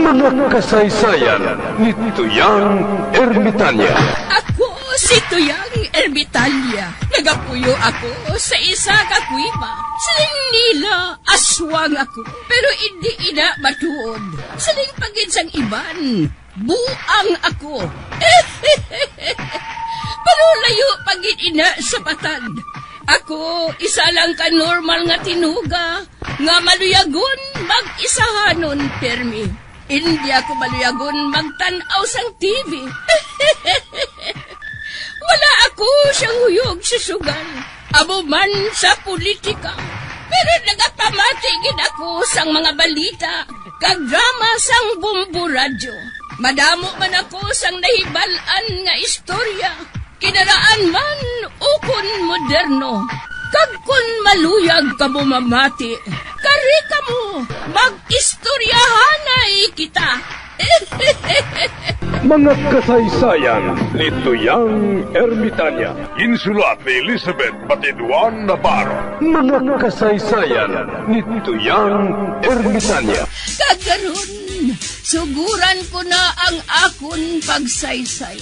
Mga kasaysayan ni Tuyang Ermitanya. Ako si Tuyang Ermitanya. Nagapuyo ako sa isa ka kuiba. Siling nila, aswang ako. Pero hindi ina matuod. Siling pagin sang iban. Buang ako. Pero layo pagin ina sa patad. Ako, isa lang ka normal nga tinuga. Nga maluyagon mag-isahanon, permi. Hindi ako maluyagon magtanaw sang TV. Wala ako siyang huyog sa sugal. Abo man sa politika. Pero nagapamatigin ako sang mga balita. Kag drama sang bumbu radyo. Madamo man ako sang nahibalan nga istorya. Kinaraan man ukon moderno. Kag kun maluyag ka mo mamati, kari ka mo, mag-istoryahanay kita. Mga kasaysayan ni Tuyang Ermitanya. Insulat ni Elizabeth Batiduan Navarro. Mga kasaysayan ni Tuyang Ermitanya. Kagaron, suguran ko na ang akon pagsaysay.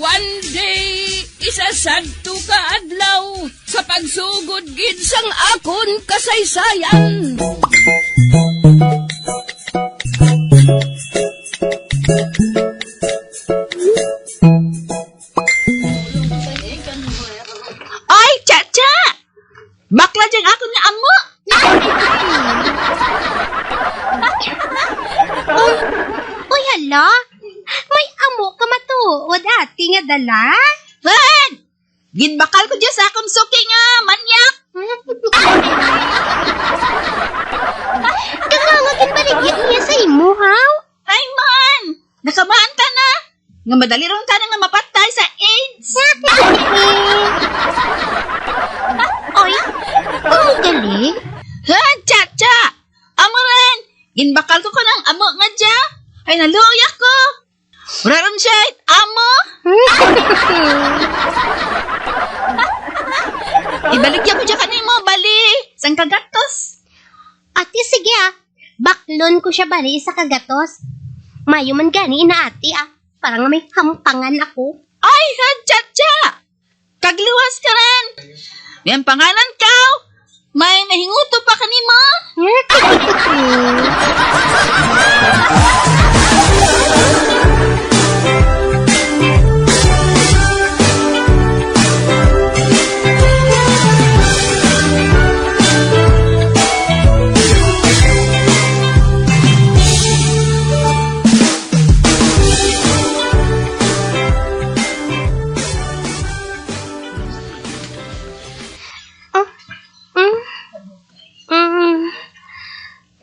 One day, isasadto ka adlaw sa pagsugod gid sang akon kasaysayan. Ay, Chacha! Bakla dyan ako nga amo! Uy, hala? May amo ka matuod ati nga dala? Han! Ginbakal ko dyan sa akong suki nga, manyak! Kangangagin baligyan niya sa imo, haw? Ay, man! Nakamaan ka na! Nga madali rong ka na nga mapatay sa AIDS! Oy, kumugali? Han, Chacha! Amo rin! Ginbakal ko ng amo nga dyan! Ay, naluya ko! Wala siya, amo! Ibaligyan ko dyan kanimo, bali! Sang kagatos! Ate, sige baklon ko siya bali sa kagatos. Mayo man gani ina ate Parang nga may hampangan ako. Ay, Han, Chacha! Kagluwas ka rin! May ang pangalan ka! May nahinguto pa kanimo!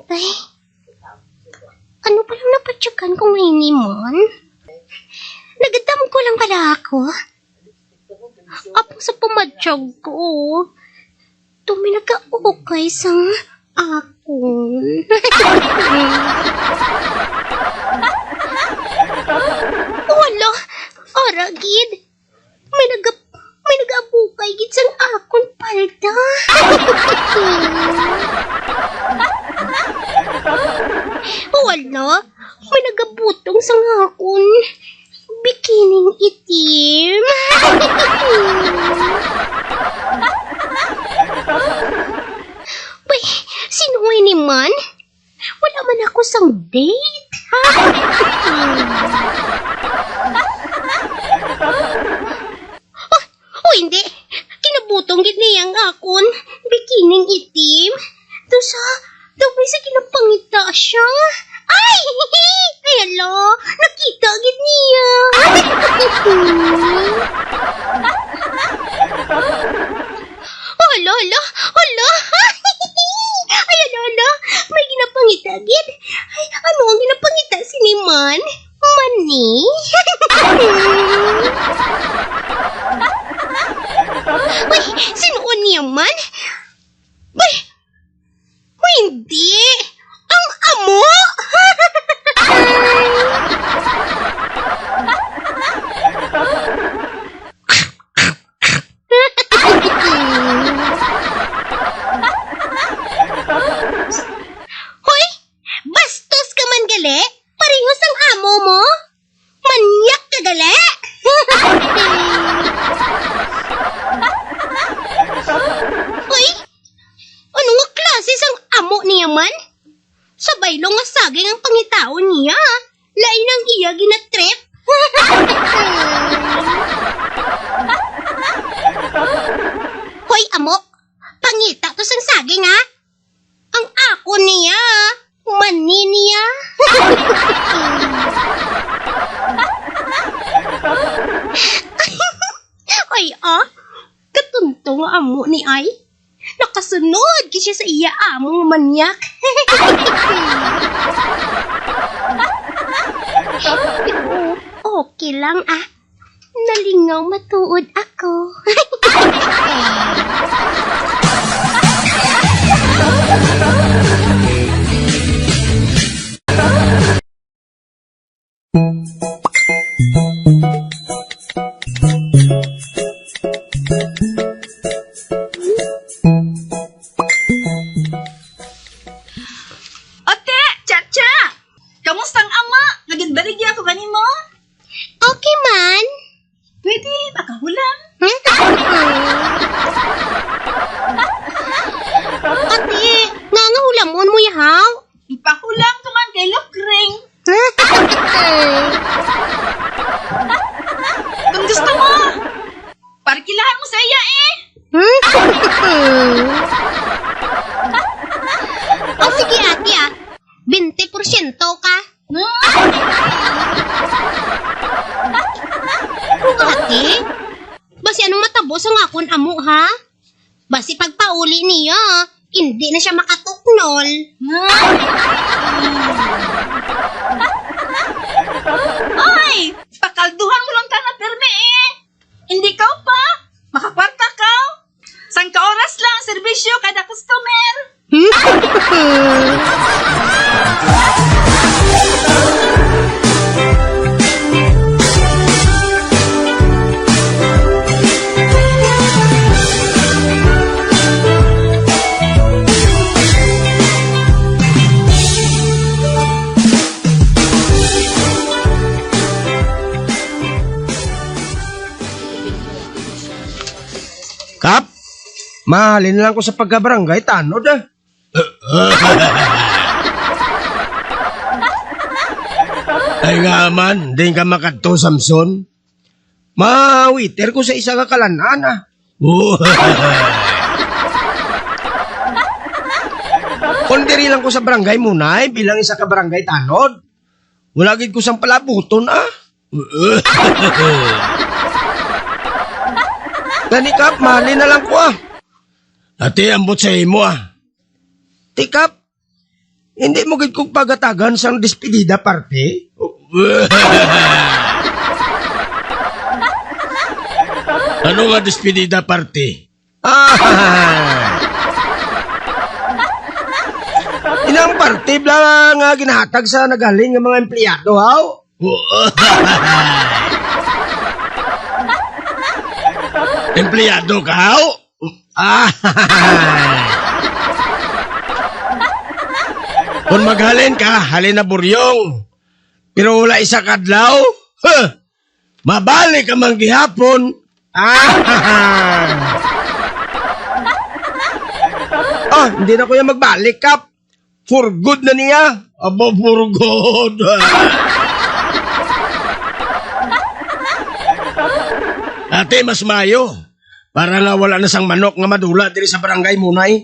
Ay, ano palang napatyakan kong mainiman? Nagadam ko lang pala ako. Apo sa pumatsyag ko. Tumi nagka-ukay sang akon. Wala, aragid. May nag-abukay gid sang akon palda. Wala, may nagabutong sa ngakon. Bikining itim. Bay, sino ni man? Wala man ako sang date. Oh, hindi. Kinabutong gid niyang akon. Bikining itim. Daw may sa kinapangita siya. Ay! Ay, alo! Nakita agad niya! Hala! Ay, alo! May ginapangita agad. Ay, ano ang ginapangita siniman? Mani? Ay, sinuon niya man? Ay, hindi! Ang amo! Hoy! Bastos ka man gali! Pareho sang amo mo? Manyak ka gali! Uy, ano nga klase sang amo niya man? Sabay lo nga saging ang pangitaon niya. Lain ang iya ginatrip. Hoy, amo, pangita to sang saging ha? Ang ako niya, mani niya. Ay, katuntong amo ni ay. Nakasunod siya sa iya among manyak. Okay lang nalingaw matuod ako. Ate, Chacha! Kamustang ama? Naging-baligya ako kanimo? Okay man. Pwede, makahulang. Ate, nangahulamon mo yahaw. Ipahulang ko man kay Lokring. Kung gusto mo, parkilahan mo sa iya O sige ate 20% ka. Ate, basi anong matabos ang akon amo ha? Basi pagpauli niya, hindi na siya makatuknol. Ay! Pakalduhan mo lang ka na perme Hindi ka pa. Makakwarta ka. Sang ka oras lang ang serbisyo kada customer. Kap, mahalin lang ko sa pagkabarangay, tanod Ay nga man, di ka makadto, Samson. Mawiter ko sa isa ka kalanan, Kundiri lang ko sa barangay munay, bilang isa ka barangay tanod. Wala gid ko sang palabuton, Gani Kap, mahalin na lang ko Ate, ambot sa imo Ti Kap, hindi mo gid kong pagatagan sang despedida party? Ano nga despedida party? Inang party bla nga ginahatag sa nagaling ng mga empleyado, Empleyado ka, Kung maghalin ka, halin na buryong. Pero wala isa kadlaw, mabalik ka mang gihapon. Hindi na kuya magbalik, Kap. For good na niya. Aba, for good. Ate, mas mayo. Para nga wala na sang manok nga madula diri sa barangay munay.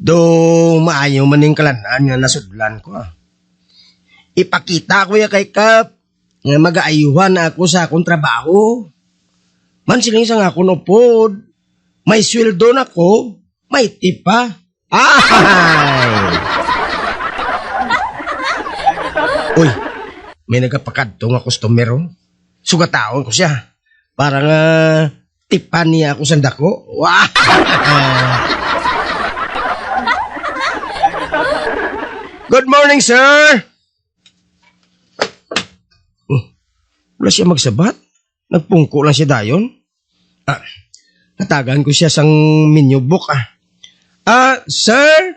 Do maayo maning kalanan nga nasudlan ko. Ipakita ko ya kay Kap nga magaayuhan na ako sa akong trabaho. Man siling sang akong upod. May sweldo na ko, may tip pa. Uy, may nagapakadto nga customer, oh. Sugataon ko siya. Para nga tipan niya ako sa dako. Wow! Good morning, sir! Wala siya magsabat. Nagpungko lang siya dayon. Natagan ko siya sang menu book, sir?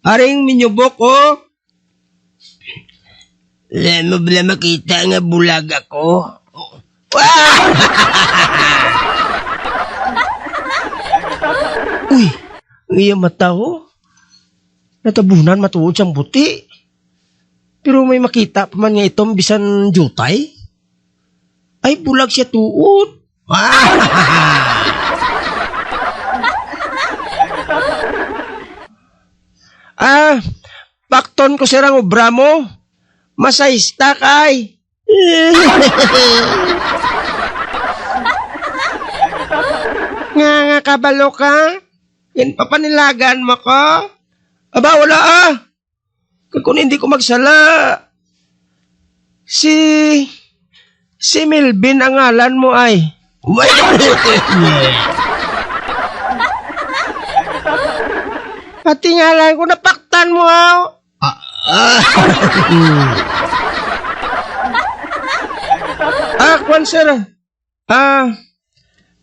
Aring menu book, oh. Wala mo bala makita nga bulag ako? Uy, ang iya mata, oh. Natabunan matuod siyang buti. Pero may makita pa man nga itong bisan jutay. Ay, bulag siya tuod. Pakton ko sirang obra mo. Masayista kay. Nga kabalo ka? Yan papanilagan mo ko? Aba, wala kung hindi ko magsala. Si Melvin ang ngalan mo ay. Pati ngalan ko napaktan mo, Kwan sir.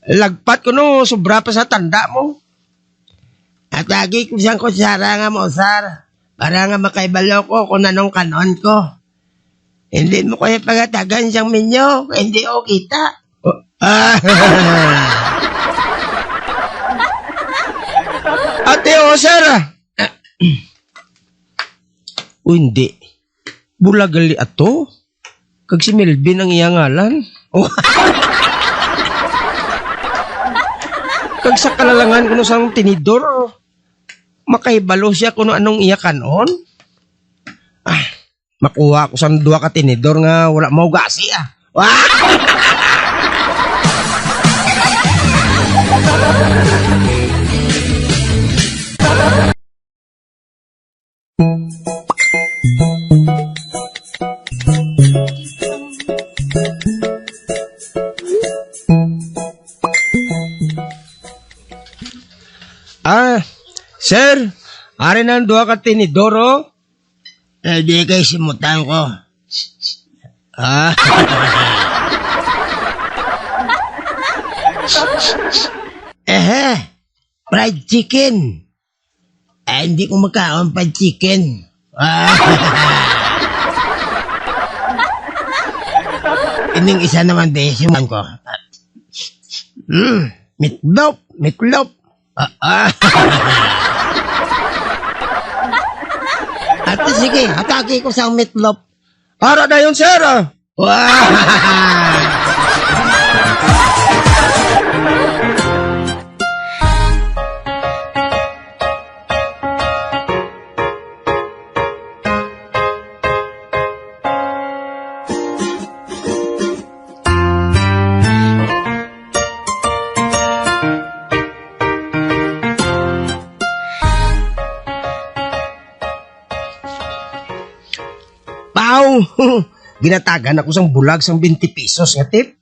Lagpat ko no, sobra pa sa tanda mo. At lagi ko siyang kutsara nga mo, sir. Para nga makaibalo ko kung anong kanon ko. Hindi mo kaya pagatagan siyang minyo, hindi o kita. Ate o, sir. Hindi. Bulagali ato. Kag si Melvin ang iyang ngalan. Kag sa kalalangan kuno sang tinidor. Makaibalo siya kuno anong iya kanon. Makuha ko sang duwa ka tinidor nga wala mau gasi Sir, ari na ang duwa ka tinidor, oh. Di kay simutan ko. Fried chicken. Hindi ko makaon fried chicken. Ining isa naman simutan ko. Meatloaf. At sige, atake ko sa meatloaf. Para na yun, sir. Ginatagan ako sang bulag sang 20 pesos nga tip.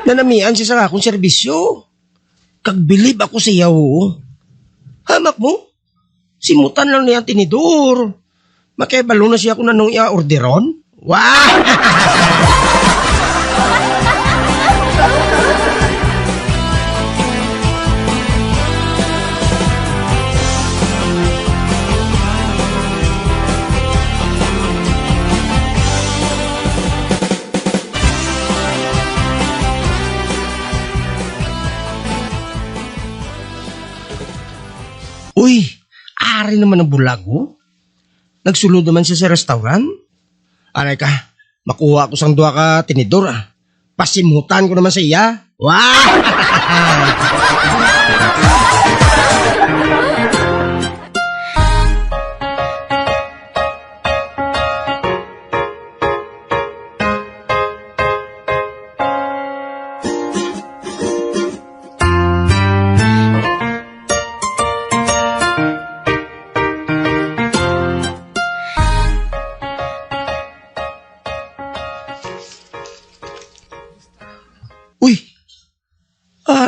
Nanamian siya sa akong serbisyo. Kagbilib ako sa iyo. Hamak mo? Simutan lang niya ang tinidor. Makibalo na siya kung anong ia-orderon. Uy, ari naman ang bulago. Nagsulod naman siya sa restaurant. Aray ka, makuha ko sang duwa ka tinidor. Pasimutan ko naman sa iya.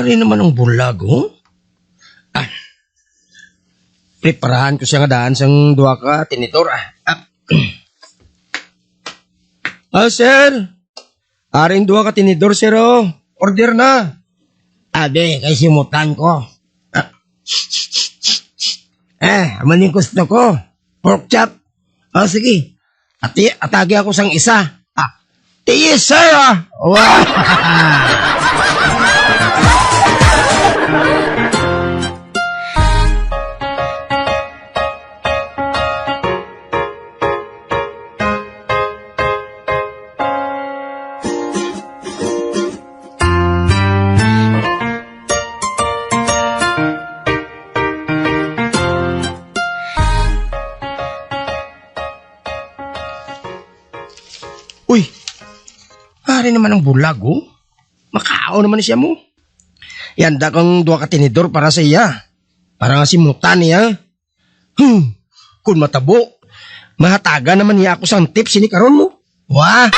Ari naman ang bulag, oh. Preparahan ko siya nga daan sang duwa ka, tinidor, sir. Aring duwa ka tinidor, sir, oh. Order na. Abe, kay simutan ko. Aman yung gusto ko. Pork chop. Sige. Atagi ako sang isa. Yes, sir, Wow. Uy, pare naman ang bulag, oh. Makao naman siya mo. Yanda kang duwa ka tinidor para sa iya. Para nga simutan niya. Kung matabo, mahataga naman niya ako sang tips ni karon mo. Wah!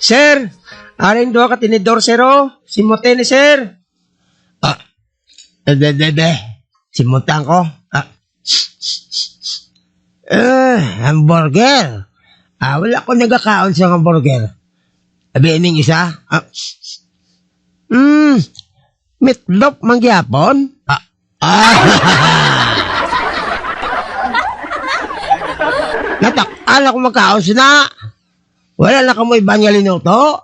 Sir, aring doa ka tinidor, sir, oh. Simutin ni sir. Simutan ko. Hamburger. Wala ko nagkakaon sa hamburger. Abining isa. Meatloaf mangyapon. Natakal ako magkaon sina. Wala na kamoy ba nga linuto?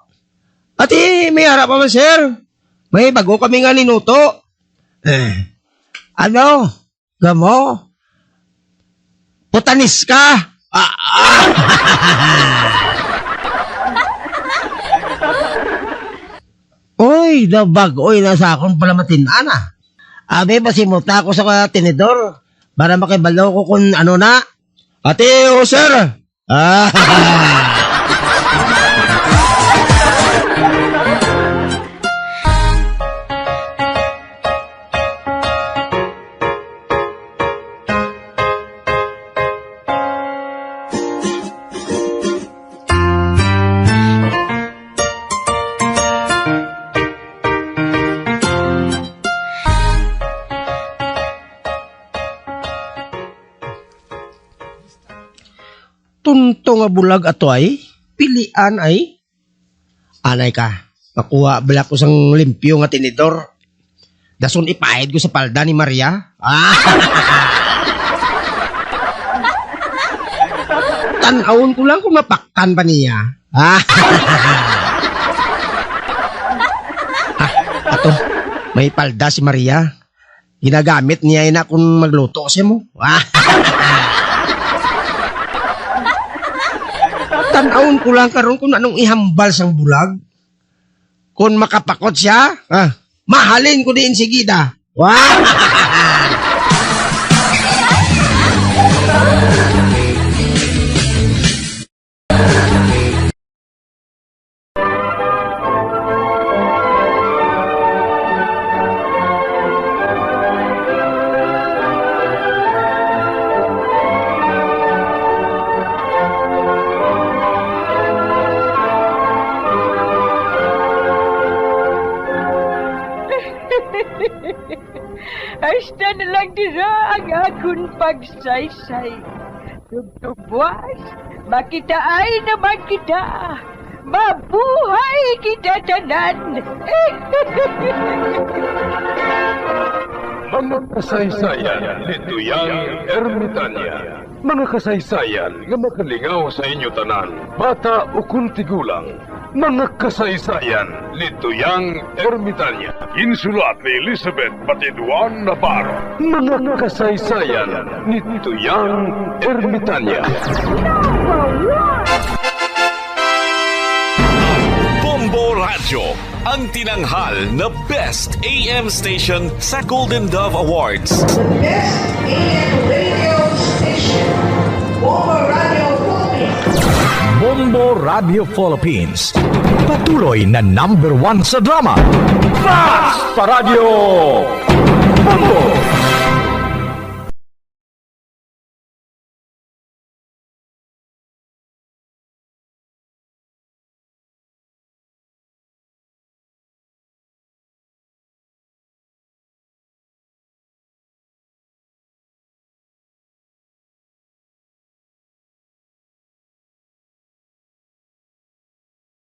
Ati, may harap pa man, sir. May bago kami nga linuto. Ano? Gamo? Putanis ka? Uy, dabag. Uy, nasa akong pala matinana. Abe, pasimuta ko sa tinidor para makibalo ko kung ano na. Ate, sir. Tunto nga bulag ato ay, pilian ay. Anay ka, makuha bala ko sang limpyo nga tinidor. Dason ipahid ko sa palda ni Maria. Tanawon ko lang kung mapaktan pa niya. Ato, may palda si Maria. Ginagamit niya ina kung magluto siya mo. Tanawon ko lang karon kung anong ihambal sang bulag. Kung makapakot siya, mahalin ko din si Gida. Hasta na lang dira ang akong pagsaysay. Tugtugwas, makitaan naman kita. Mabuhay kita tanan. Mga kasaysayan ni Tuyang Ermitanya. Mga kasaysayan nga makalingaw sa inyo tanan, bata o kuntigulang. Mga kasaysayan ni Tuyang Ermitanya. Insulat ni Elizabeth Batiduan Navarro. Mga kasaysayan ni Tuyang Ermitanya. Bombo Radyo, ang tinanghal na Best AM Station sa Golden Dove Awards. Best AM radio station, Bombo Radio Philippines. Bombo Radio Philippines. Patuloy na #1 sa drama. Fast sa radyo! Bombo!